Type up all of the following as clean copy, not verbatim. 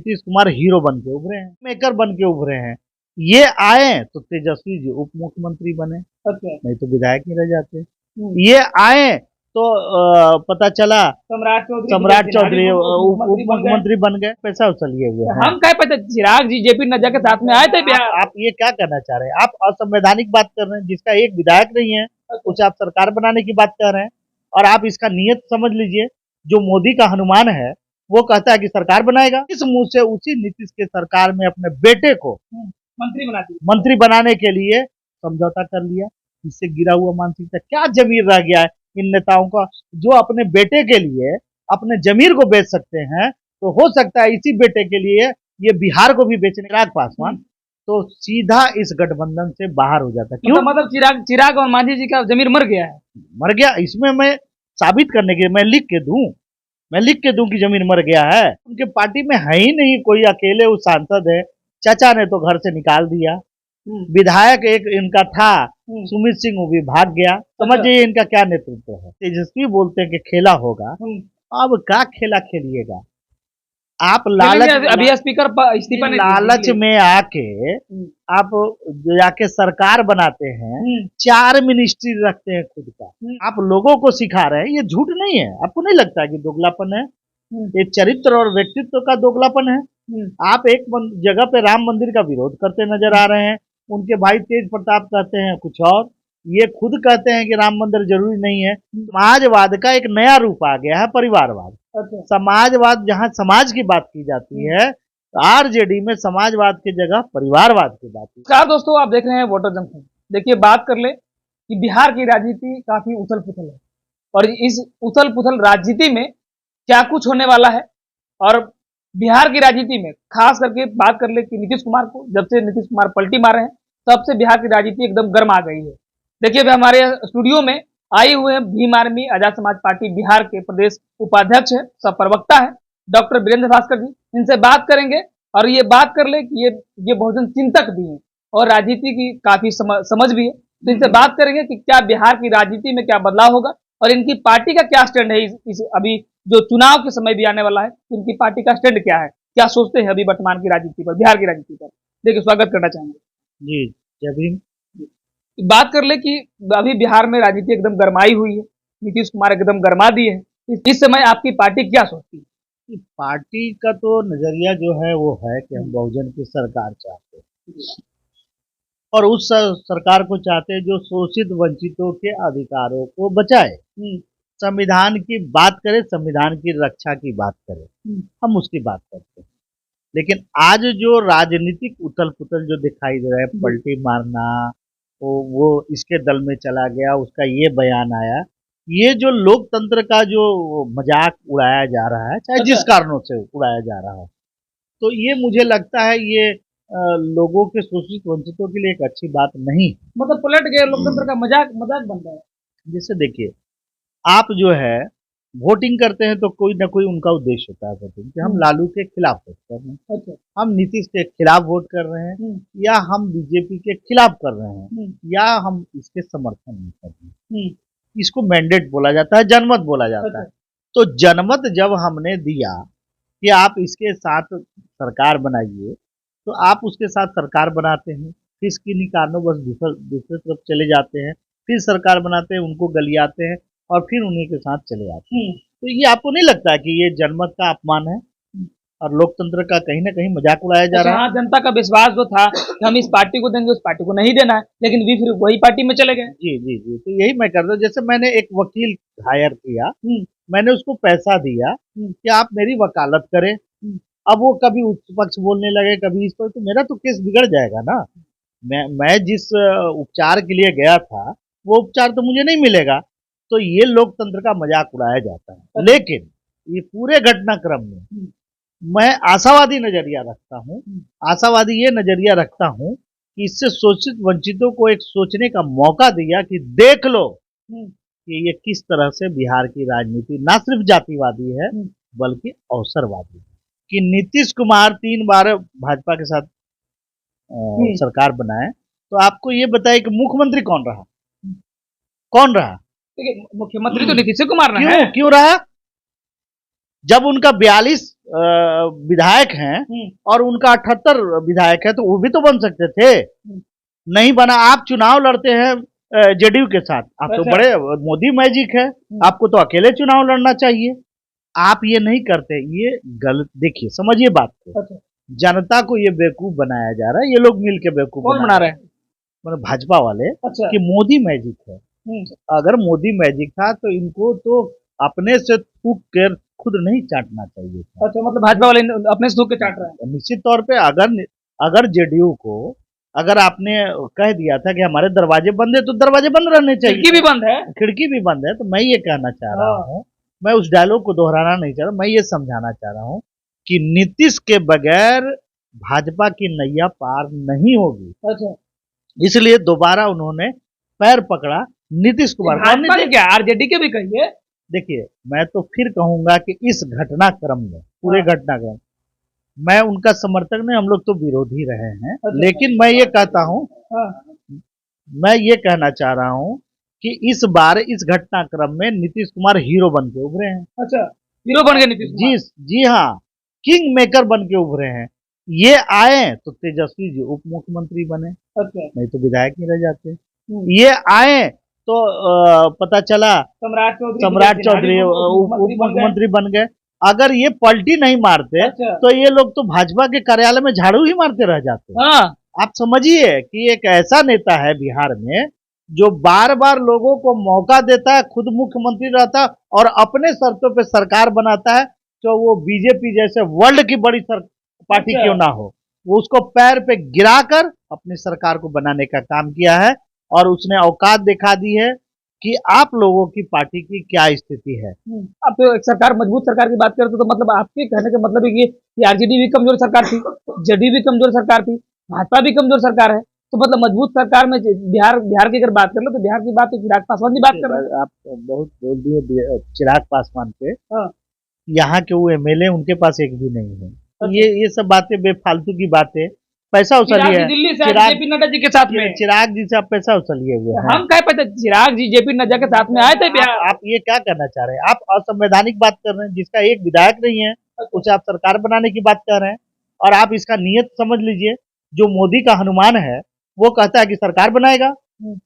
Nitish Kumar hero बन के उभरे हैं, मेकर बन के उभरे हैं। ये आए तो तेजस्वी जी उप मुख्यमंत्री बने, नहीं तो विधायक नहीं रह जाते। ये आए तो पता चला सम्राट चौधरी उप मुख्यमंत्री बन गए, पैसा उछलिए हुए हैं। हम कह पाते चिराग जी जेपी नड्डा के साथ में आए थे बिहार। आप ये क्या कहना चाह रहे हैं? आप असंवैधानिक बात कर रहे हैं, जिसका एक विधायक नहीं है उसे आप सरकार बनाने की बात कर रहे हैं। और आप इसका नियत समझ लीजिए, जो मोदी का हनुमान है वो कहता है कि सरकार बनाएगा, इस मुंह से उसी नीतीश के सरकार में अपने बेटे को मंत्री बनाने के लिए समझौता कर लिया। इससे गिरा हुआ मानसिकता क्या जमीर रह गया है इन नेताओं का, जो अपने बेटे के लिए अपने जमीर को बेच सकते हैं। तो हो सकता है इसी बेटे के लिए ये बिहार को भी बेचने। चिराग पासवान तो सीधा इस गठबंधन से बाहर हो जाता है। क्यों? मतलब चिराग और मांझी जी का जमीर मर गया है। मर गया, इसमें मैं साबित करने के लिए मैं लिख के दूं कि जमीन मर गया है। उनके पार्टी में है ही नहीं कोई, अकेले वो सांसद है। चाचा ने तो घर से निकाल दिया, विधायक एक इनका था सुमित सिंह, वो भी भाग गया। समझिए इनका क्या नेतृत्व है। तेजस्वी बोलते हैं कि खेला होगा, अब क्या खेला खेलिएगा आप? लालच, अभी स्पीकर इस्तीफा लालच में आके आप जाके सरकार बनाते हैं, 4 मिनिस्ट्री रखते हैं खुद का। आप लोगों को सिखा रहे हैं, ये झूठ नहीं है। आपको नहीं लगता कि दोगलापन है? ये चरित्र और व्यक्तित्व का दोगलापन है। आप एक जगह पे राम मंदिर का विरोध करते नजर आ रहे हैं, उनके भाई तेज प्रताप कहते हैं कुछ और, ये खुद कहते हैं कि राम मंदिर जरूरी नहीं है। समाजवाद का एक नया रूप आ गया है, परिवारवाद। समाजवाद, जहां समाज की बात की जाती है, आरजेडी में समाजवाद की जगह परिवारवाद की बात है। क्या दोस्तों, आप देख रहे हैं वोटर जंक्शन। देखिए, बात कर ले कि बिहार की राजनीति काफी उथल पुथल है, और इस उथल पुथल राजनीति में क्या कुछ होने वाला है। और बिहार की राजनीति में खास करके बात कर ले कि नीतीश कुमार को, जब से नीतीश कुमार पलटी मारे हैं तब से बिहार की राजनीति एकदम गर्म आ गई है। देखिए, अभी हमारे स्टूडियो में आए हुए हैं भीम आर्मी आजाद समाज पार्टी बिहार के प्रदेश उपाध्यक्ष है, सब प्रवक्ता है, डॉक्टर वीरेंद्र भास्कर जी। इनसे बात करेंगे और ये बात कर ले कि ये बहुजन चिंतक भी हैं और राजनीति की काफी समझ भी है। तो इनसे बात करेंगे कि क्या बिहार की राजनीति में क्या बदलाव होगा और इनकी पार्टी का क्या स्टैंड है इस अभी जो चुनाव के समय भी आने वाला है, इनकी पार्टी का स्टैंड क्या है, क्या सोचते हैं अभी वर्तमान की राजनीति पर, बिहार की राजनीति पर। देखिए, स्वागत करना चाहेंगे जी। जय भीम। बात कर ले कि अभी बिहार में राजनीति एकदम गरमाई हुई है, नीतीश कुमार एकदम गरमा दिए है। इस समय आपकी पार्टी क्या सोचती है? पार्टी का तो नजरिया जो है वो है कि हम बहुजन की सरकार चाहते हैं, और उस सरकार को चाहते हैं जो शोषित वंचितों के अधिकारों को बचाए, संविधान की बात करें, संविधान की रक्षा की बात करें, हम उसकी बात करते हैं। लेकिन आज जो राजनीतिक उथल पुथल जो दिखाई दे रहा है, पलटी मारना, वो इसके दल में चला गया, उसका ये बयान आया, ये जो लोकतंत्र का जो मजाक उड़ाया जा रहा है, चाहे जिस कारणों से उड़ाया जा रहा है, तो ये मुझे लगता है ये लोगों के शोषित वंचितों के लिए एक अच्छी बात नहीं। मतलब पलट गया लोकतंत्र का मजाक बन रहा है। जैसे देखिए, आप जो है वोटिंग करते हैं तो कोई ना कोई उनका उद्देश्य होता है वोटिंग कि हम लालू के खिलाफ वोट कर रहे हैं, हम नीतीश के खिलाफ वोट कर रहे हैं, या हम बीजेपी के खिलाफ कर रहे हैं, या हम इसके समर्थन में कर रहे हैं। इसको मैंडेट बोला जाता है, जनमत बोला जाता है। तो जनमत जब हमने दिया कि आप इसके साथ सरकार बनाइए, तो आप उसके साथ सरकार बनाते हैं, फिर किन्हीं कारणों बस दूसरे तरफ चले जाते हैं, फिर सरकार बनाते हैं, उनको गलियाते हैं और फिर उन्हीं के साथ चले आते हैं। तो ये आपको नहीं लगता है कि ये जनमत का अपमान है और लोकतंत्र का कहीं ना कहीं मजाक उड़ाया जा रहा है? जनता का विश्वास जो था कि हम इस पार्टी को देंगे, उस पार्टी को नहीं देना है, लेकिन भी फिर वही पार्टी में चले गए। जी जी जी। तो यही मैं करता हूँ। जैसे मैंने एक वकील हायर किया, मैंने उसको पैसा दिया कि आप मेरी वकालत करें। अब वो कभी उस पक्ष बोलने लगे, कभी इस पर, तो मेरा तो केस बिगड़ जाएगा ना। मैं जिस उपचार के लिए गया था वो उपचार तो मुझे नहीं मिलेगा। तो ये लोकतंत्र का मजाक उड़ाया जाता है। लेकिन ये पूरे घटनाक्रम में मैं आशावादी नजरिया रखता हूँ। आशावादी ये नजरिया रखता हूँ कि इससे शोषित वंचितों को एक सोचने का मौका दिया कि देख लो कि ये किस तरह से बिहार की राजनीति ना सिर्फ जातिवादी है बल्कि अवसरवादी है। कि नीतीश कुमार 3 बार भाजपा के साथ सरकार बनाए, तो आपको ये बताए कि मुख्यमंत्री कौन रहा? कौन रहा? मुख्यमंत्री तो नीतीश कुमार है। क्यों रहा? जब उनका 42 विधायक हैं और उनका 78 विधायक है, तो वो भी तो बन सकते थे, नहीं बना। आप चुनाव लड़ते हैं जेडीयू के साथ, आप तो अच्छा। बड़े मोदी मैजिक है, आपको तो अकेले चुनाव लड़ना चाहिए, आप ये नहीं करते, ये गलत। देखिए समझिए बात को, अच्छा। जनता को ये बेवकूफ बनाया जा रहा है, ये लोग मिल के बेवकूफ कौन बना रहे हैं? मतलब भाजपा वाले, अच्छा। कि मोदी मैजिक है। अगर मोदी मैजिक था तो इनको तो अपने से थूक कर खुद नहीं चाटना चाहिए था। अच्छा, मतलब भाजपा वाले अपने से थूक के चाट रहे हैं। निश्चित तौर पे अगर जेडीयू को अगर आपने कह दिया था कि हमारे दरवाजे बंद है, तो दरवाजे बंद रहने चाहिए। खिड़की भी बंद है, खिड़की भी बंद है। तो मैं ये कहना चाह रहा हूँ, मैं उस डायलॉग को दोहराना नहीं चाह रहा, मैं ये समझाना चाह रहा हूँ कि नीतीश के बगैर भाजपा की नैया पार नहीं होगी। अच्छा। इसलिए दोबारा उन्होंने पैर पकड़ा नीतीश कुमार का। भाजपा के क्या, आरजेडी के भी कहिए। देखिए, मैं तो फिर कहूंगा कि इस घटनाक्रम में, पूरे घटनाक्रम, मैं उनका समर्थक नहीं, हम लोग तो विरोधी रहे हैं। लेकिन मैं ये कहता हूँ, मैं ये कहना चाह रहा हूँ कि इस बार इस घटनाक्रम में नीतीश कुमार हीरो बन के उभरे हैं। अच्छा, हीरो बन गए नीतीश कुमार। जी हाँ, किंग मेकर बन के उभरे हैं। ये आए तो तेजस्वी जी उप मुख्यमंत्री बने, अच्छा। नहीं तो विधायक नहीं रह जाते। ये आए तो पता चला सम्राट चौधरी उप मुख्यमंत्री बन गए। अगर ये पलटी नहीं मारते, अच्छा। तो ये लोग तो भाजपा के कार्यालय में झाड़ू ही मारते रह जाते। हाँ। आप समझिए कि एक ऐसा नेता है बिहार में जो बार बार लोगों को मौका देता है, खुद मुख्यमंत्री रहता है और अपने शर्तों पे सरकार बनाता है, तो वो बीजेपी जैसे वर्ल्ड की बड़ी पार्टी क्यों ना हो, वो उसको पैर पे गिराकर अपनी सरकार को बनाने का काम किया है। और उसने औकात दिखा दी है कि आप लोगों की पार्टी की क्या स्थिति है। अब तो एक सरकार, मजबूत सरकार की बात करते तो मतलब आपके कहने का मतलब है कि आरजेडी भी कमजोर सरकार थी, जेडीयू भी कमजोर सरकार थी, भाजपा भी कमजोर सरकार है, तो मतलब मजबूत सरकार में बिहार की अगर बात कर लो तो बिहार की बात तो चिराग पासवान की बात कर रहे हैं। आप बहुत बोल दिए चिराग पासवान पे। यहाँ के वो एमएलए उनके पास एक भी नहीं है। ये सब बातें बेफालतू की बातें, पैसा उछलिए है। दिल्ली से जेपी नड्डा जी के साथ में, चिराग जी से आप पैसा उछलिए हुए हैं। हम कह पाते चिराग जी जेपी नड्डा के साथ में आए थे बिहार। आप ये क्या करना चाह रहे हैं? आप असंवैधानिक बात कर रहे हैं, जिसका एक विधायक नहीं है उसे आप सरकार बनाने की बात कर रहे हैं। और आप इसका नियत समझ लीजिए, जो मोदी का हनुमान है वो कहता है कि सरकार बनाएगा,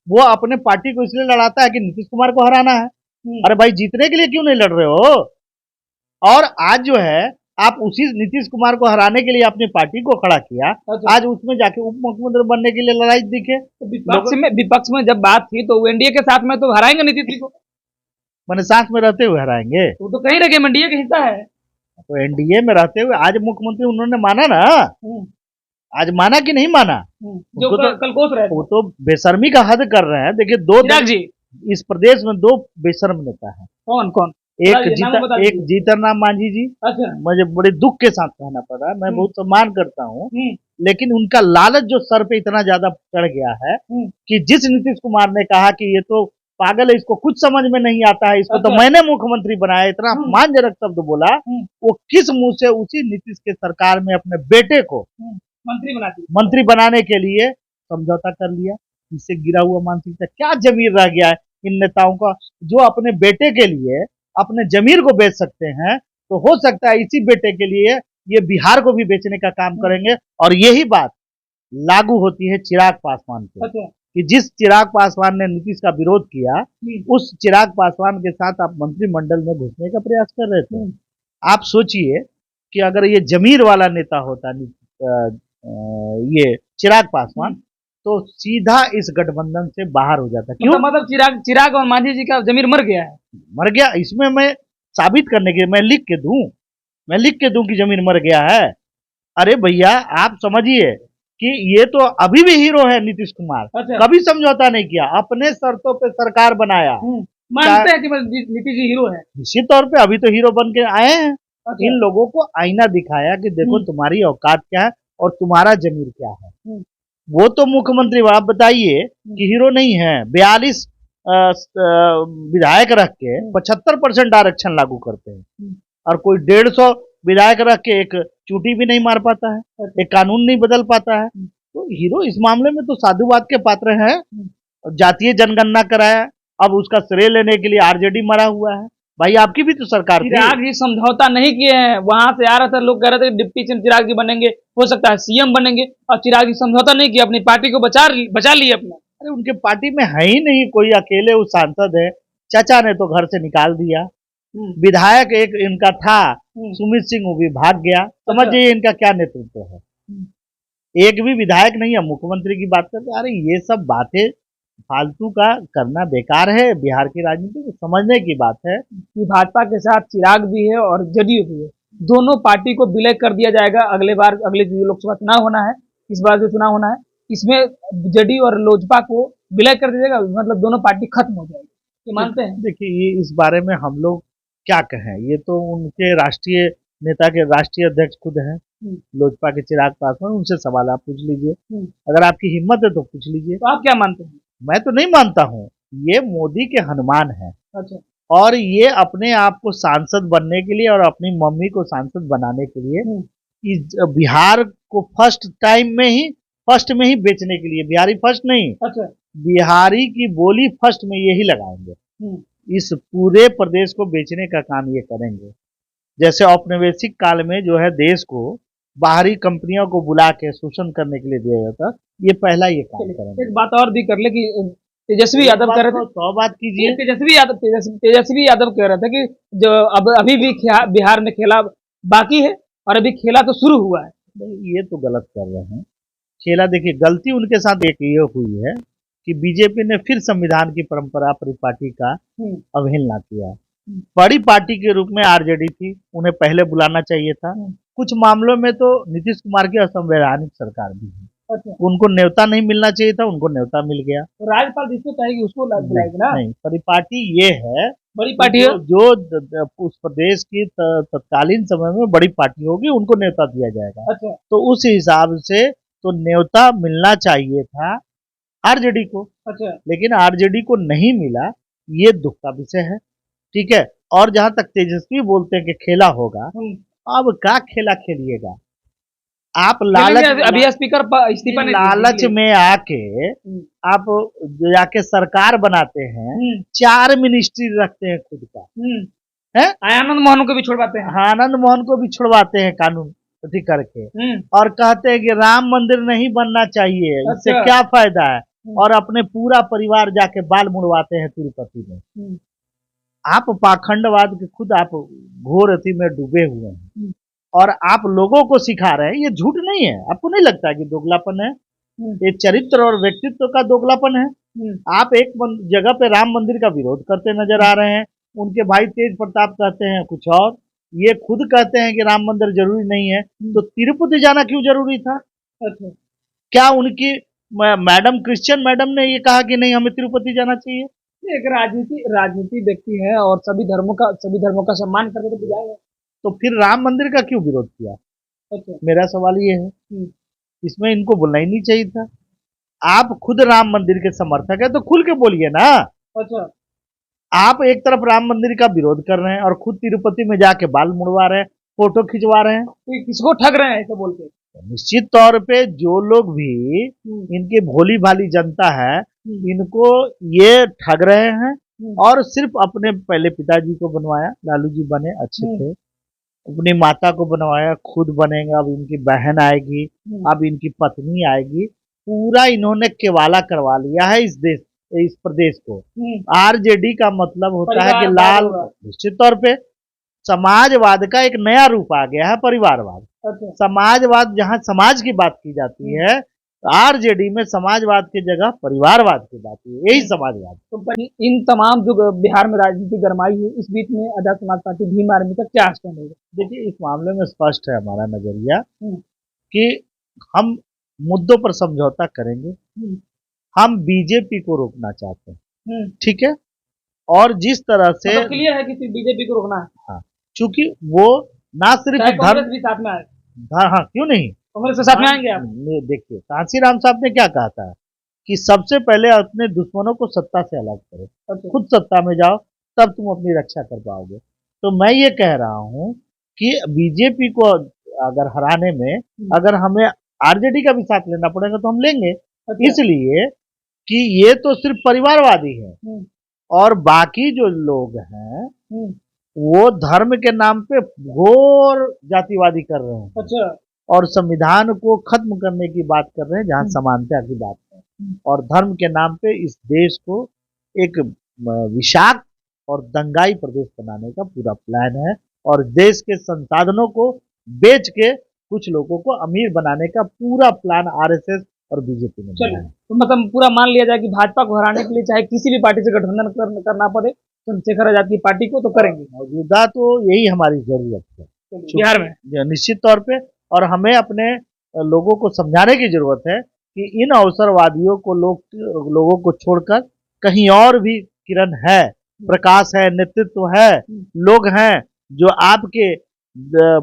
वो अपने पार्टी को इसलिए लड़ाता है कि नीतीश कुमार को हराना है। अरे भाई, जीतने के लिए क्यों नहीं लड़ रहे हो? और आज जो है आप उसी नीतीश कुमार को हराने के लिए अपनी पार्टी को खड़ा किया। अच्छा। आज उसमें जाके उप मुख्यमंत्री बनने के लिए लड़ाई दिखे। विपक्ष में जब बात थी तो एनडीए के साथ में तो हराएंगे नीतीश जी को, मैंने साथ में रहते हुए हराएंगे। वो तो कहीं रखे एनडीए का हिस्सा है, तो एनडीए में रहते हुए आज मुख्यमंत्री उन्होंने माना ना, आज माना कि नहीं माना? जो कल कोस रहे, वो तो बेशर्मी का हद कर रहे हैं। देखिए, इस प्रदेश में 2 बेशर्म नेता है। कौन कौन? एक जीतन राम मांझी जी। अच्छा। मुझे बड़े दुख के साथ कहना पड़ रहा है, मैं बहुत सम्मान करता हूँ, लेकिन उनका लालच जो सर पे इतना ज्यादा चढ़ गया है कि जिस नीतीश कुमार ने कहा कि ये तो पागल है, इसको कुछ समझ में नहीं आता है, इसको तो मैंने मुख्यमंत्री बनाया, इतना अपमानजनक शब्द बोला, वो किस मुंह से उसी नीतीश के सरकार में अपने बेटे को मंत्री बनाने के लिए समझौता कर लिया। इससे गिरा हुआ मानसिकता, क्या जमीर रह गया है इन नेताओं का, जो अपने बेटे के लिए अपने जमीर को बेच सकते हैं। तो हो सकता है इसी बेटे के लिए ये बिहार को भी बेचने का काम करेंगे। और यही बात लागू होती है चिराग पासवान पे। अच्छा। कि जिस चिराग पासवान ने नीतीश का विरोध किया, उस चिराग पासवान के साथ आप मंत्रिमंडल में घुसने का प्रयास कर रहे थे। आप सोचिए कि अगर ये जमीर वाला नेता होता ये चिराग पासवान, तो सीधा इस गठबंधन से बाहर हो जाता। क्यों? मतलब चिराग और मांझी जी का जमीर मर गया है। मर गया, इसमें मैं साबित करने के, मैं लिख के दूं कि जमीन मर गया है। अरे भैया, आप समझिए कि ये तो अभी भी हीरो है नीतीश कुमार। अच्छा। कभी समझौता नहीं किया, अपने शर्तों पे सरकार बनाया। मानते हैं कि नीतीश जी हीरो है? निश्चित तौर पे अभी तो हीरो बन के आए हैं। अच्छा। इन लोगों को आईना दिखाया कि देखो तुम्हारी औकात क्या है और तुम्हारा जमीर क्या है। वो तो मुख्यमंत्री, आप बताइए कि हीरो नहीं है। 42 विधायक रख के 75% आरक्षण लागू करते हैं, और कोई 150 विधायक रख के एक चूटी भी नहीं मार पाता है, एक कानून नहीं बदल पाता है। तो हीरो इस मामले में तो साधुवाद के पात्र हैं। जातीय जनगणना कराया, अब उसका श्रेय लेने के लिए आरजेडी मरा हुआ है, भाई आपकी भी तो सरकार थी। चिराग जी समझौता नहीं किए हैं, वहां से आ रहा था, लोग कह रहे थे डिप्टी चिराग जी बनेंगे, हो सकता है सीएम बनेंगे, और चिराग जी समझौता नहीं किया, अपनी पार्टी को बचा लिए अपना। अरे उनके पार्टी में है ही नहीं कोई, अकेले वो सांसद है। चाचा ने तो घर से निकाल दिया। विधायक एक इनका था सुमित सिंह, वो भी भाग गया। समझ जाइए इनका क्या नेतृत्व है। एक भी विधायक नहीं है। मुख्यमंत्री की बात करते, अरे ये सब बातें फालतू का करना बेकार है। बिहार की राजनीति को समझने की बात है कि भाजपा के साथ चिराग भी है और जदयू भी है, दोनों पार्टी को विलय कर दिया जाएगा। अगले जो लोकसभा चुनाव होना है, इस बार जो चुनाव होना है, इसमें जदयू और लोजपा को विलय कर दिया जाएगा, मतलब दोनों पार्टी खत्म हो जाएगी। ये मानते हैं? देखिए, ये इस बारे में हम लोग क्या कहें, ये तो उनके राष्ट्रीय नेता के राष्ट्रीय अध्यक्ष खुद हैं, लोजपा के चिराग पासवान। उनसे सवाल आप पूछ लीजिए, अगर आपकी हिम्मत है तो पूछ लीजिए। तो आप क्या मानते हैं? मैं तो नहीं मानता हूँ। ये मोदी के हनुमान है। अच्छा। और ये अपने आप को सांसद बनने के लिए और अपनी मम्मी को सांसद बनाने के लिए इस बिहार को फर्स्ट में ही बेचने के लिए, बिहारी फर्स्ट नहीं, अच्छा। बिहारी की बोली फर्स्ट में यही लगाएंगे। इस पूरे प्रदेश को बेचने का काम ये करेंगे। जैसे औपनिवेशिक काल में जो है देश को बाहरी कंपनियों को बुला के शोषण करने के लिए दिया जाता, ये पहला ये काम करेंगे। एक बात और भी कर ले कि तेजस्वी यादव कह रहे थे, तो बात कीजिए। तेजस्वी यादव कह रहे थे कि जो अभी भी बिहार में खेला बाकी है और अभी खेला तो शुरू हुआ है। ये तो गलत कर रहे हैं। खेला, देखिए गलती उनके साथ एक ये हुई है कि बीजेपी ने फिर संविधान की परंपरा परिपाटी का अवहेलना किया। बड़ी पार्टी के रूप में आरजेडी थी, उन्हें पहले बुलाना चाहिए था। कुछ मामलों में तो नीतीश कुमार की असंवैधानिक सरकार भी है। अच्छा। उनको न्योता नहीं मिलना चाहिए था, उनको न्योता मिल गया। तो राज्यपाल जिसको चाहेगी उसको बुलाएगी ना? नहीं, परिपाटी ये है, बड़ी पार्टी है जो उस प्रदेश की तत्कालीन समय में बड़ी पार्टी होगी, उनको न्योता दिया जाएगा। अच्छा। तो उस हिसाब से तो न्योता मिलना चाहिए था आरजेडी को। अच्छा। लेकिन आरजेडी को नहीं मिला, ये दुख का विषय है। ठीक है। और जहां तक तेजस्वी बोलते हैं कि खेला होगा, अब क्या खेला खेलिएगा आप? अभी स्पीकर इस्तीफा लालच में आके आप जाके सरकार बनाते हैं, 4 मिनिस्ट्री रखते हैं खुद का, है? आनंद मोहन को भी छुड़वाते हैं। हाँ, आनंद मोहन को भी छुड़वाते हैं कानून ठीक करके, और कहते हैं कि राम मंदिर नहीं बनना चाहिए। अच्छा। इससे क्या फायदा है? और अपने पूरा परिवार जाके बाल मुड़वाते हैं तिरुपति में। आप पाखंडवाद के खुद आप घोर अति में डूबे हुए हैं और आप लोगों को सिखा रहे हैं। ये झूठ नहीं है। आपको नहीं लगता कि दोगलापन है? ये चरित्र और व्यक्तित्व का दोगलापन है। आप एक जगह पे राम मंदिर का विरोध करते नजर आ रहे हैं, उनके भाई तेज प्रताप कहते हैं कुछ और, ये खुद कहते हैं कि राम मंदिर जरूरी नहीं है। तो तिरुपति जाना क्यों जरूरी था? अच्छा। क्या उनकी मैडम क्रिश्चियन मैडम ने ये कहा कि नहीं हमें तिरुपति जाना चाहिए? एक राजनीति व्यक्ति है और सभी धर्मों का सम्मान करके तो जाएगा। तो फिर राम मंदिर का क्यों विरोध किया? अच्छा। मेरा सवाल ये है, इसमें इनको बोलना ही नहीं चाहिए था। आप खुद राम मंदिर के समर्थक है तो खुल के बोलिए ना। अच्छा। आप एक तरफ राम मंदिर का विरोध कर रहे हैं और खुद तिरुपति में जाके बाल मुड़वा रहे हैं, फोटो खिंचवा रहे हैं। तो किसको ठग रहे हैं ऐसे बोल के? निश्चित तौर पे जो लोग भी इनकी भोली भाली जनता है, इनको ये ठग रहे हैं। और सिर्फ अपने पहले पिताजी को बनवाया, लालू जी बने अच्छे थे, अपनी माता को बनवाया, खुद बनेगा, अब इनकी बहन आएगी, अब इनकी पत्नी आएगी, पूरा इन्होंने केवाला करवा लिया है इस प्रदेश को। आरजेडी का मतलब होता है कि लाल, निश्चित तौर पे समाजवाद का एक नया रूप आ गया है, परिवारवाद। अच्छा। समाजवाद, जहां समाज की बात की जाती है, आरजेडी में समाजवाद की जगह परिवारवाद की बात है, यही समाजवाद। तो इन तमाम जो बिहार में राजनीति गरमाई है, इस बीच में आजाद समाज पार्टी भीम आर्मी का क्या स्टैंड होगा? देखिए, इस मामले में स्पष्ट है हमारा नजरिया कि हम मुद्दों पर समझौता करेंगे। हम बीजेपी को रोकना चाहते हैं, ठीक है? और जिस तरह से तो क्लियर है कि बीजेपी को रोकना है। हाँ, चूंकि वो ना सिर्फ धर्म भी साथ में आए। हाँ, क्यों नहीं, कांग्रेस के साथ में आएंगे आप? देखिए, कांशीराम साहब ने क्या कहा था कि सबसे पहले अपने दुश्मनों को सत्ता से अलग करो। अच्छा। खुद सत्ता में जाओ, तब तुम अपनी रक्षा कर पाओगे। तो मैं ये कह रहा हूँ कि बीजेपी को अगर हराने में अगर हमें आरजेडी का भी साथ लेना पड़ेगा तो हम लेंगे। अच्छा। इसलिए कि ये तो सिर्फ परिवारवादी है और बाकी जो लोग हैं वो धर्म के नाम पे घोर जातिवादी कर रहे हैं अच्छा। और संविधान को खत्म करने की बात कर रहे हैं, जहां समानता की बात है। और धर्म के नाम पे इस देश को एक विषाक्त और दंगाई प्रदेश बनाने का पूरा प्लान है और देश के संसाधनों को बेच के कुछ लोगों को अमीर बनाने का पूरा प्लान आरएसएस और बीजेपी ने बनाया है। तो मतलब पूरा मान लिया जाए कि भाजपा को हराने के लिए चाहे किसी भी पार्टी से गठबंधन करना पड़े, चंद्रशेखर आजाद की पार्टी को तो करेंगे। मौजूदा तो यही हमारी जरूरत है बिहार में निश्चित तौर पे। और हमें अपने लोगों को समझाने की जरूरत है कि इन अवसरवादियों को लोगों को छोड़कर कहीं और भी किरण है, प्रकाश है, नेतृत्व है, लोग हैं जो आपके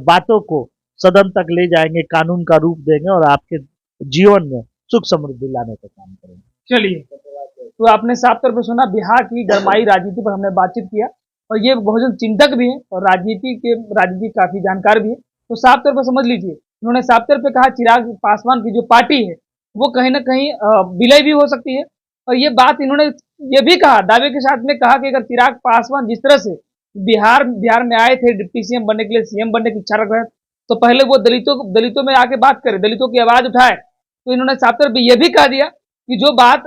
बातों को सदन तक ले जाएंगे, कानून का रूप देंगे और आपके जीवन में सुख समृद्धि लाने का काम करेंगे। चलिए, तो आपने साफ तौर पर सुना बिहार की गरमाई राजनीति पर हमने बातचीत किया और ये बहुजन चिंतक भी हैं और राजनीति काफी जानकार भी है। तो साफ तौर पर समझ लीजिए, उन्होंने साफ तौर पर कहा चिराग पासवान की जो पार्टी है वो कहीं ना कहीं विलय भी हो सकती है। और ये बात इन्होंने ये भी कहा, दावे के साथ में कहा कि अगर चिराग पासवान जिस तरह से बिहार में आए थे डिप्टी सीएम बनने के लिए, सीएम बनने की इच्छा रख रहे थे, तो पहले वो दलितों में आके बात करे, दलितों की आवाज उठाए। तो इन्होंने साफ तौर पर यह भी कह दिया कि जो बात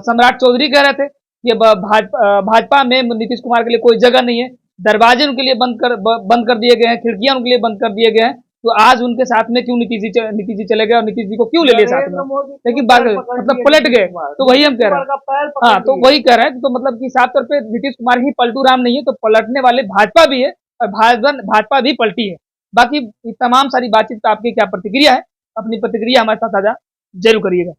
सम्राट चौधरी कह रहे थे, ये भाजपा में नीतीश कुमार के लिए कोई जगह नहीं है, दरवाजे उनके लिए बंद कर दिए गए हैं, खिड़कियां उनके लिए बंद कर दिए गए हैं, तो आज उनके साथ में क्यों नीतीश जी चले गए और नीतीश जी को क्यों ले लिए साथ में, लेकिन बात मतलब पलट गए। तो वही हम कह रहे हैं, हाँ, तो वही कह रहे हैं, तो मतलब कि साफ तौर पे नीतीश कुमार ही पलटू राम नहीं है, तो पलटने वाले भाजपा भी है और भाजपा भी पलटी है। बाकी तमाम सारी बातचीत पर आपकी क्या प्रतिक्रिया है, अपनी प्रतिक्रिया हमारे साथ साझा जरूर करिएगा।